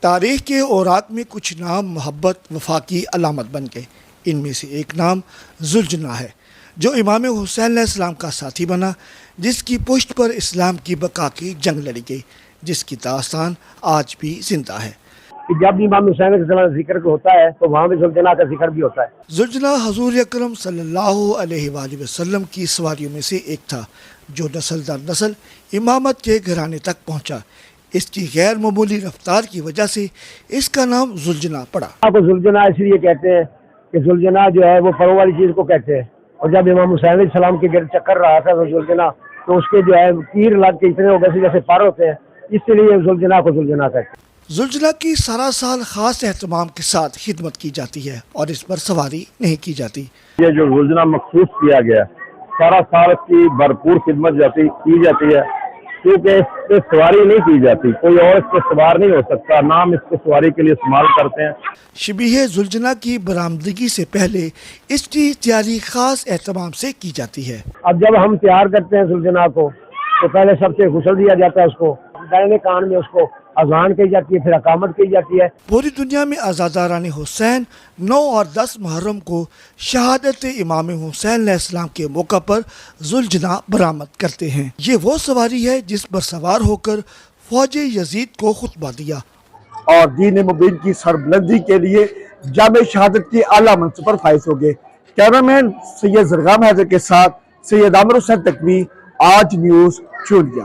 تاریخ کے اوراق میں کچھ نام محبت وفا کی علامت بن گئے۔ ان میں سے ایک نام ذوالجناح ہے جو امام حسین علیہ السلام کا ساتھی بنا، جس کی پشت پر اسلام کی بقا کی جنگ لڑی گئی، جس کی داستان آج بھی زندہ ہے۔ جب بھی امام حسین علیہ السلام کا ذکر ہوتا ہے تو وہاں بھی ذوالجناح کا ذکر بھی ہوتا ہے۔ ذوالجناح حضور اکرم صلی اللہ علیہ وآلہ وسلم کی سواریوں میں سے ایک تھا جو نسل در نسل امامت کے گھرانے تک پہنچا۔ اس کی غیر معمولی رفتار کی وجہ سے اس کا نام ذوالجناح پڑا۔ آپ کو ذوالجناح اس لیے کہتے ہیں کہ ذوالجناح جو ہے وہ پروں والی چیز کو کہتے ہیں، اور جب امام حسین علیہ السلام کے گرد چکر رہا تھا ذوالجناح تو اس کے جو ہے تیر لگ کے اتنے ہو گئے جیسے پر ہوتے ہیں، اس لیے ذوالجناح کو ذوالجناح کہتے ہیں۔ ذوالجناح کی سارا سال خاص اہتمام کے ساتھ خدمت کی جاتی ہے اور اس پر سواری نہیں کی جاتی۔ یہ جو ذوالجناح مخصوص کیا گیا سارا سال اس کی بھرپور خدمت کی جاتی ہے، کیونکہ اس پہ سواری نہیں کی جاتی، کوئی اور اس پہ سوار نہیں ہو سکتا، نام اس کو سواری کے لیے استعمال کرتے ہیں۔ شبیہ ذوالجناح کی برآمدگی سے پہلے اس کی تیاری خاص اہتمام سے کی جاتی ہے۔ اب جب ہم تیار کرتے ہیں ذوالجناح کو تو پہلے سب سے غسل دیا جاتا ہے، اس کو دائنے کان میں اس کو اذان کی جاتی ہے، پھر اقامت کی جاتی ہے۔ پوری دنیا میں عزاداران حسین 9 اور 10 محرم کو شہادت امام حسین علیہ السلام کے موقع پر ذوالجناح برآمد کرتے ہیں۔ یہ وہ سواری ہے جس پر سوار ہو کر فوج یزید کو خطبہ دیا اور دین مبین کی سربلندی کے لیے جامع شہادت کی اعلیٰ منصب پر فائز ہو گئے۔ کیمرامین سید زرغام حیدر کے ساتھ سید عامر حسین تقوی، آج نیوز چونیا۔